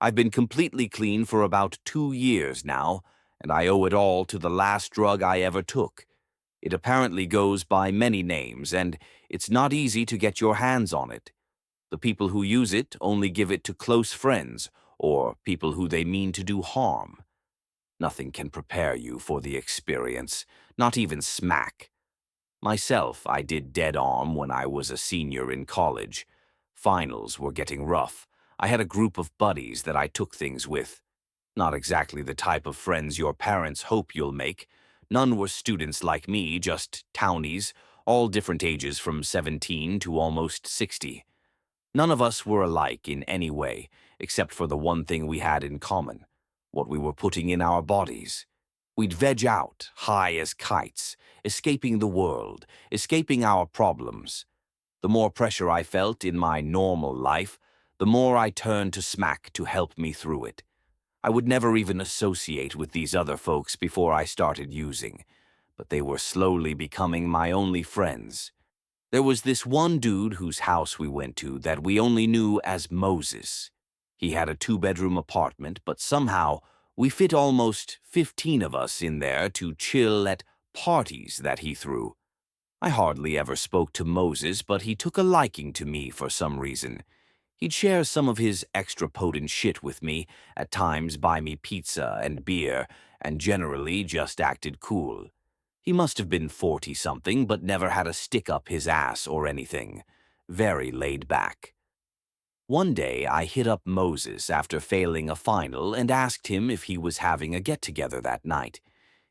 I've been completely clean for about 2 years now, and I owe it all to the last drug I ever took. It apparently goes by many names, and it's not easy to get your hands on it. The people who use it only give it to close friends or people who they mean to do harm. Nothing can prepare you for the experience, not even smack. Myself, I did dead arm when I was a senior in college. Finals were getting rough. I had a group of buddies that I took things with. Not exactly the type of friends your parents hope you'll make. None were students like me, just townies, all different ages from 17 to almost 60. None of us were alike in any way, except for the one thing we had in common: what we were putting in our bodies. We'd veg out, high as kites, escaping the world, escaping our problems. The more pressure I felt in my normal life, the more I turned to smack to help me through it. I would never even associate with these other folks before I started using, but they were slowly becoming my only friends. There was this one dude whose house we went to that we only knew as Moses. He had a 2-bedroom apartment, but somehow we fit almost 15 of us in there to chill at parties that he threw. I hardly ever spoke to Moses, but he took a liking to me for some reason. He'd share some of his extra potent shit with me, at times buy me pizza and beer, and generally just acted cool. He must have been 40-something, but never had a stick up his ass or anything. Very laid back. One day I hit up Moses after failing a final and asked him if he was having a get-together that night.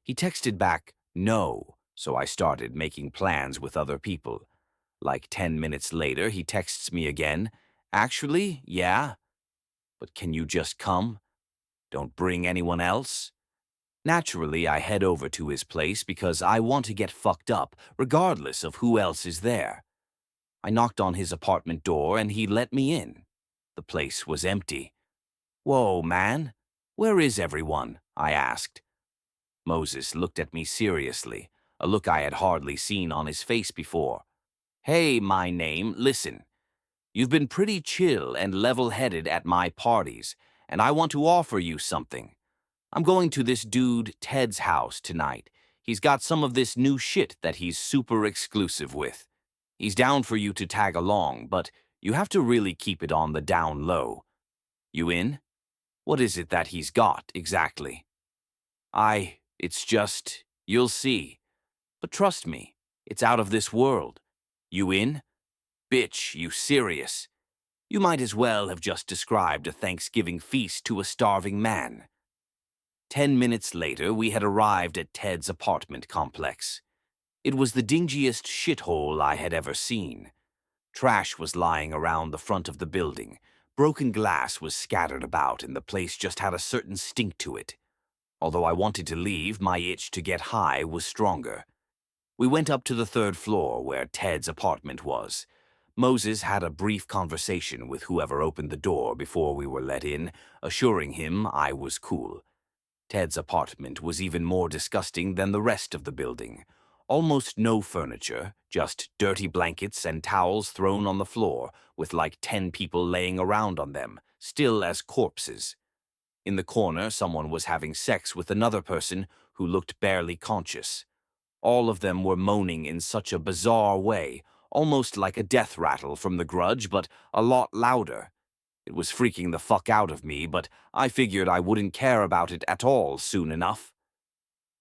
He texted back, no, so I started making plans with other people. Like 10 minutes later, he texts me again, actually, yeah, but can you just come? Don't bring anyone else? Naturally, I head over to his place because I want to get fucked up, regardless of who else is there. I knocked on his apartment door and he let me in. The place was empty. Whoa, man, where is everyone? I asked. Moses looked at me seriously, a look I had hardly seen on his face before. Hey, my name, listen. You've been pretty chill and level-headed at my parties, and I want to offer you something. I'm going to this dude Ted's house tonight. He's got some of this new shit that he's super exclusive with. He's down for you to tag along, but you have to really keep it on the down low. You in? What is it that he's got, exactly? It's just, you'll see. But trust me, it's out of this world. You in? Bitch, you serious? You might as well have just described a Thanksgiving feast to a starving man. 10 minutes later, we had arrived at Ted's apartment complex. It was the dingiest shithole I had ever seen. Trash was lying around the front of the building. Broken glass was scattered about, and the place just had a certain stink to it. Although I wanted to leave, my itch to get high was stronger. We went up to the 3rd floor, where Ted's apartment was. Moses had a brief conversation with whoever opened the door before we were let in, assuring him I was cool. Ted's apartment was even more disgusting than the rest of the building. Almost no furniture, just dirty blankets and towels thrown on the floor, with like 10 people laying around on them, still as corpses. In the corner, someone was having sex with another person who looked barely conscious. All of them were moaning in such a bizarre way, almost like a death rattle from The Grudge, but a lot louder. It was freaking the fuck out of me, but I figured I wouldn't care about it at all soon enough.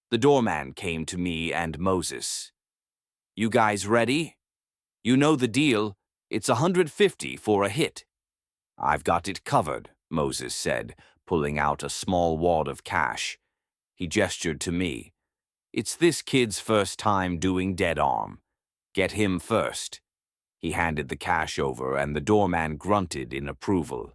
The doorman came to me and Moses. You guys ready? You know the deal. It's $150 for a hit. I've got it covered, Moses said, pulling out a small wad of cash. He gestured to me. It's this kid's first time doing dead arm. Get him first. He handed the cash over, and the doorman grunted in approval.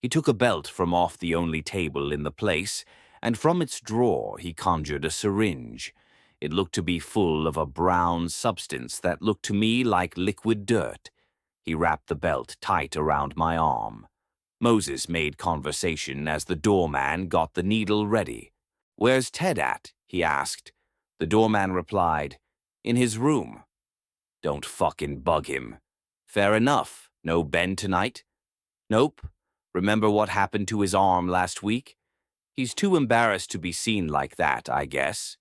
He took a belt from off the only table in the place, and from its drawer he conjured a syringe. It looked to be full of a brown substance that looked to me like liquid dirt. He wrapped the belt tight around my arm. Moses made conversation as the doorman got the needle ready. Where's Ted at? He asked. The doorman replied, in his room. Don't fucking bug him. Fair enough. No Ben tonight? Nope. Remember what happened to his arm last week? He's too embarrassed to be seen like that, I guess.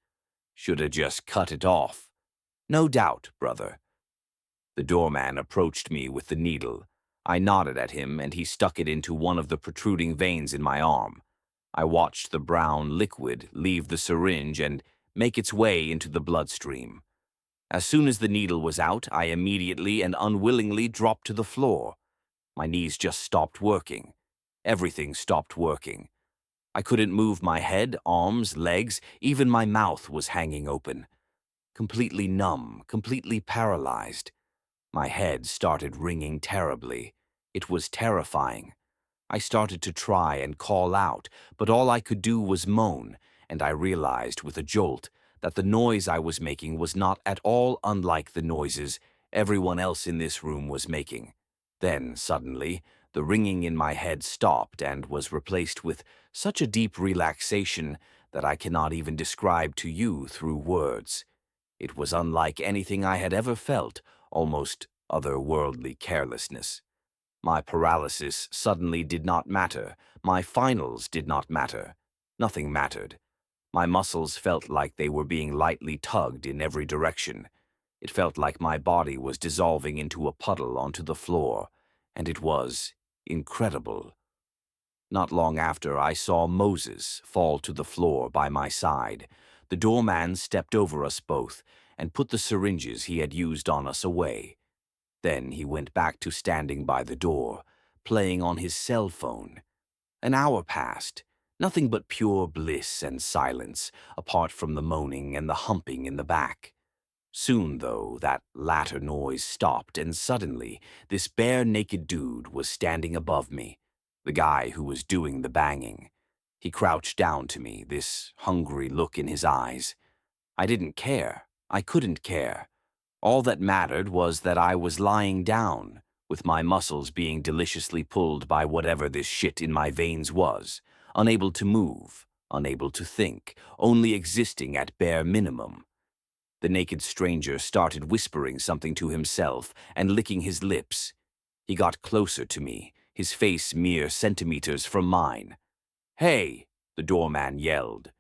Shoulda just cut it off. No doubt, brother. The doorman approached me with the needle. I nodded at him, and he stuck it into one of the protruding veins in my arm. I watched the brown liquid leave the syringe and make its way into the bloodstream. As soon as the needle was out, I immediately and unwillingly dropped to the floor. My knees just stopped working. Everything stopped working. I couldn't move my head, arms, legs, even my mouth was hanging open. Completely numb, completely paralyzed. My head started ringing terribly. It was terrifying. I started to try and call out, but all I could do was moan, and I realized with a jolt that the noise I was making was not at all unlike the noises everyone else in this room was making. Then, suddenly, the ringing in my head stopped and was replaced with such a deep relaxation that I cannot even describe to you through words. It was unlike anything I had ever felt, almost otherworldly carelessness. My paralysis suddenly did not matter. My finals did not matter. Nothing mattered. My muscles felt like they were being lightly tugged in every direction. It felt like my body was dissolving into a puddle onto the floor, and it was incredible. Not long after, I saw Moses fall to the floor by my side. The doorman stepped over us both and put the syringes he had used on us away. Then he went back to standing by the door, playing on his cell phone. An hour passed, nothing but pure bliss and silence, apart from the moaning and the humping in the back. Soon, though, that latter noise stopped, and suddenly, this bare-naked dude was standing above me, the guy who was doing the banging. He crouched down to me, this hungry look in his eyes. I didn't care. I couldn't care. All that mattered was that I was lying down, with my muscles being deliciously pulled by whatever this shit in my veins was, unable to move, unable to think, only existing at bare minimum. The naked stranger started whispering something to himself and licking his lips. He got closer to me, his face mere centimeters from mine. "Hey!" the doorman yelled.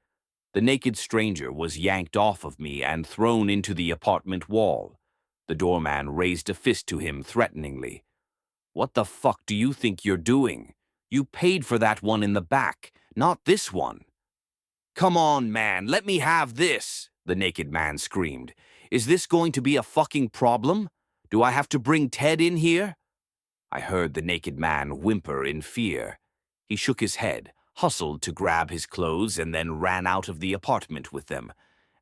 The naked stranger was yanked off of me and thrown into the apartment wall. The doorman raised a fist to him threateningly. "What the fuck do you think you're doing? You paid for that one in the back, not this one." "Come on, man, let me have this," the naked man screamed. "Is this going to be a fucking problem? Do I have to bring Ted in here?" I heard the naked man whimper in fear. He shook his head, hustled to grab his clothes, and then ran out of the apartment with them.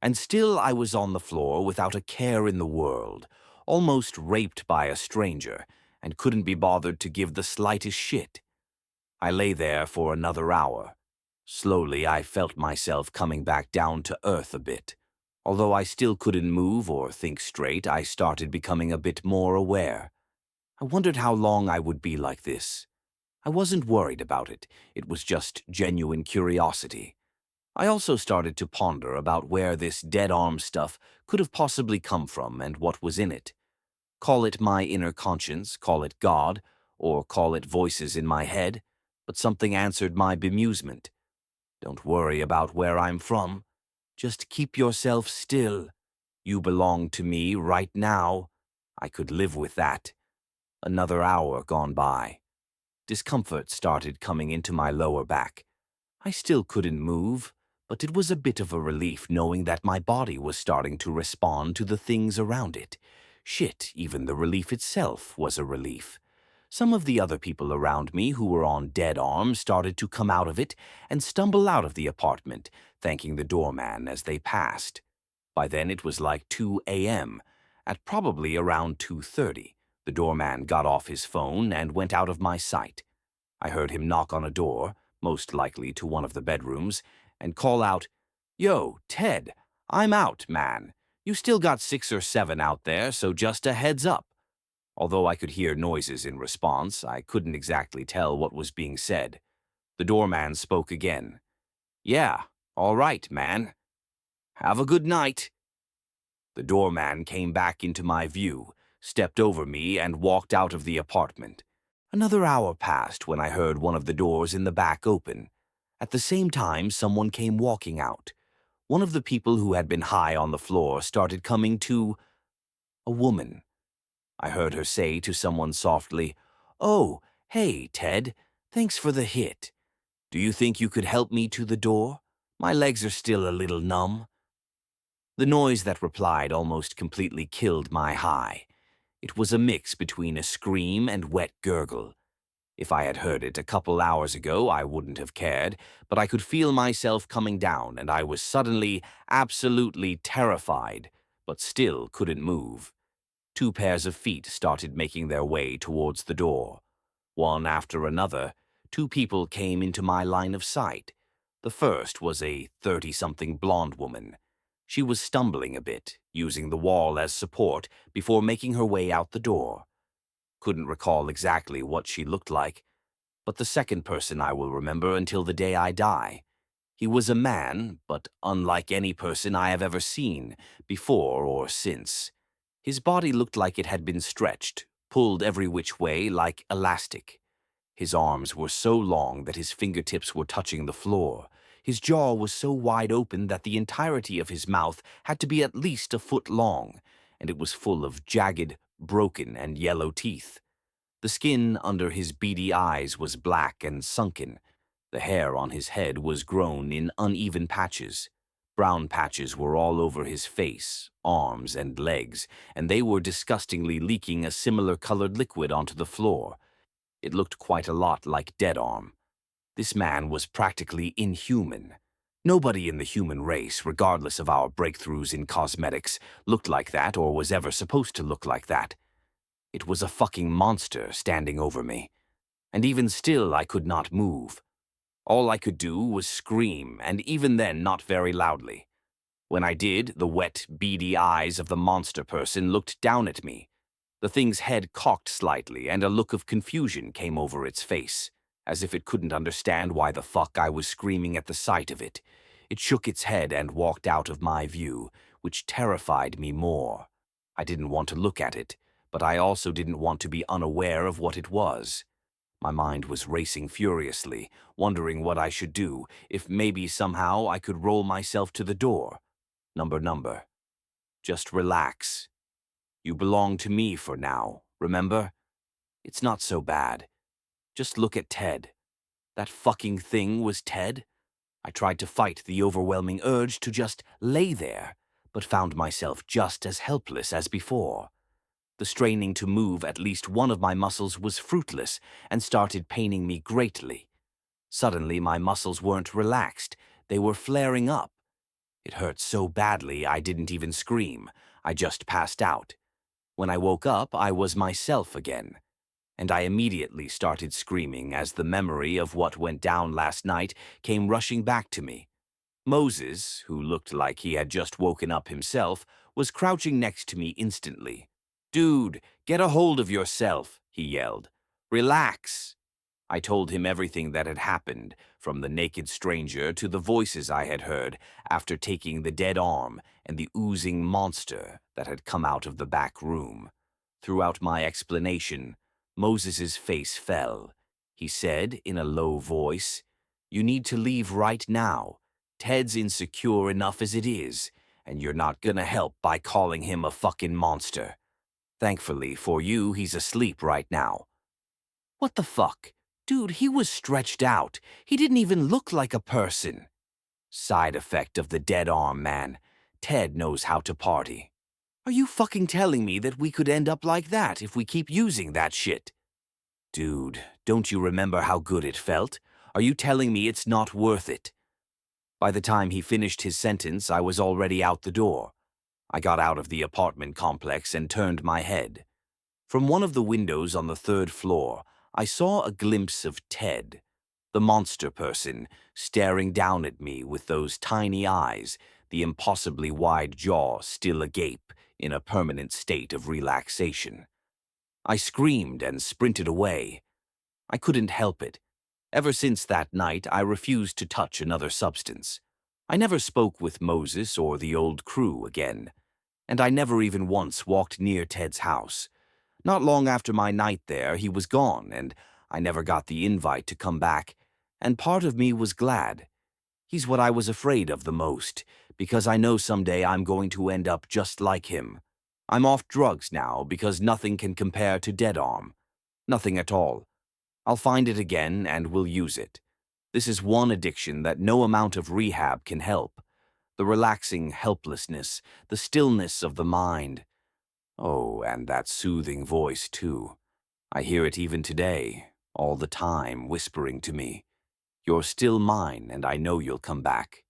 And still I was on the floor without a care in the world, almost raped by a stranger, and couldn't be bothered to give the slightest shit. I lay there for another hour. Slowly I felt myself coming back down to earth a bit. Although I still couldn't move or think straight, I started becoming a bit more aware. I wondered how long I would be like this. I wasn't worried about it. It was just genuine curiosity. I also started to ponder about where this dead arm stuff could have possibly come from and what was in it. Call it my inner conscience, call it God, or call it voices in my head, but something answered my bemusement. "Don't worry about where I'm from. Just keep yourself still. You belong to me right now." I could live with that. Another hour gone by. Discomfort started coming into my lower back. I still couldn't move, but it was a bit of a relief knowing that my body was starting to respond to the things around it. Shit, even the relief itself was a relief. Some of the other people around me who were on dead arms started to come out of it and stumble out of the apartment, thanking the doorman as they passed. By then it was like 2 a.m. At probably around 2:30, the doorman got off his phone and went out of my sight. I heard him knock on a door, most likely to one of the bedrooms, and call out, "Yo, Ted, I'm out, man. You still got 6 or 7 out there, so just a heads up." Although I could hear noises in response, I couldn't exactly tell what was being said. The doorman spoke again. "Yeah, all right, man. Have a good night." The doorman came back into my view, stepped over me, and walked out of the apartment. Another hour passed when I heard one of the doors in the back open. At the same time, someone came walking out. One of the people who had been high on the floor started coming to a woman. I heard her say to someone softly, "Oh, hey, Ted, thanks for the hit. Do you think you could help me to the door? My legs are still a little numb." The noise that replied almost completely killed my high. It was a mix between a scream and wet gurgle. If I had heard it a couple hours ago, I wouldn't have cared, but I could feel myself coming down, and I was suddenly absolutely terrified, but still couldn't move. Two pairs of feet started making their way towards the door. One after another, two people came into my line of sight. The first was a 30-something blonde woman. She was stumbling a bit, using the wall as support before making her way out the door. Couldn't recall exactly what she looked like, but the second person I will remember until the day I die. He was a man, but unlike any person I have ever seen, before or since. His body looked like it had been stretched, pulled every which way like elastic. His arms were so long that his fingertips were touching the floor. His jaw was so wide open that the entirety of his mouth had to be at least a foot long, and it was full of jagged, broken, and yellow teeth. The skin under his beady eyes was black and sunken. The hair on his head was grown in uneven patches. Brown patches were all over his face, arms, and legs, and they were disgustingly leaking a similar colored liquid onto the floor. It looked quite a lot like Dead Arm. This man was practically inhuman. Nobody in the human race, regardless of our breakthroughs in cosmetics, looked like that or was ever supposed to look like that. It was a fucking monster standing over me. And even still, I could not move. All I could do was scream, and even then not very loudly. When I did, the wet, beady eyes of the monster person looked down at me. The thing's head cocked slightly, and a look of confusion came over its face, as if it couldn't understand why the fuck I was screaming at the sight of it. It shook its head and walked out of my view, which terrified me more. I didn't want to look at it, but I also didn't want to be unaware of what it was. My mind was racing furiously, wondering what I should do, if maybe somehow I could roll myself to the door. Number. Just relax. You belong to me for now, remember? It's not so bad. Just look at Ted. That fucking thing was Ted. I tried to fight the overwhelming urge to just lay there, but found myself just as helpless as before. The straining to move at least one of my muscles was fruitless and started paining me greatly. Suddenly, my muscles weren't relaxed. They were flaring up. It hurt so badly I didn't even scream. I just passed out. When I woke up, I was myself again. And I immediately started screaming as the memory of what went down last night came rushing back to me. Moses, who looked like he had just woken up himself, was crouching next to me instantly. "Dude, get a hold of yourself," he yelled. "Relax." I told him everything that had happened, from the naked stranger to the voices I had heard after taking the dead arm and the oozing monster that had come out of the back room. Throughout my explanation, Moses's face fell. He said in a low voice, "You need to leave right now. Ted's insecure enough as it is, and you're not gonna help by calling him a fucking monster. Thankfully for you, he's asleep right now." What the fuck? Dude, he was stretched out. He didn't even look like a person. Side effect of the dead arm, man. Ted knows how to party. Are you fucking telling me that we could end up like that if we keep using that shit? Dude, don't you remember how good it felt? Are you telling me it's not worth it? By the time he finished his sentence, I was already out the door. I got out of the apartment complex and turned my head. From one of the windows on the third floor, I saw a glimpse of Ted, the monster person, staring down at me with those tiny eyes, the impossibly wide jaw still agape in a permanent state of relaxation. I screamed and sprinted away. I couldn't help it. Ever since that night, I refused to touch another substance. I never spoke with Moses or the old crew again, and I never even once walked near Ted's house. Not long after my night there, he was gone, and I never got the invite to come back, and part of me was glad. He's what I was afraid of the most, because I know someday I'm going to end up just like him. I'm off drugs now because nothing can compare to Dead Arm. Nothing at all. I'll find it again and will use it. This is one addiction that no amount of rehab can help. The relaxing helplessness, the stillness of the mind. Oh, and that soothing voice, too. I hear it even today, all the time, whispering to me, "You're still mine, and I know you'll come back."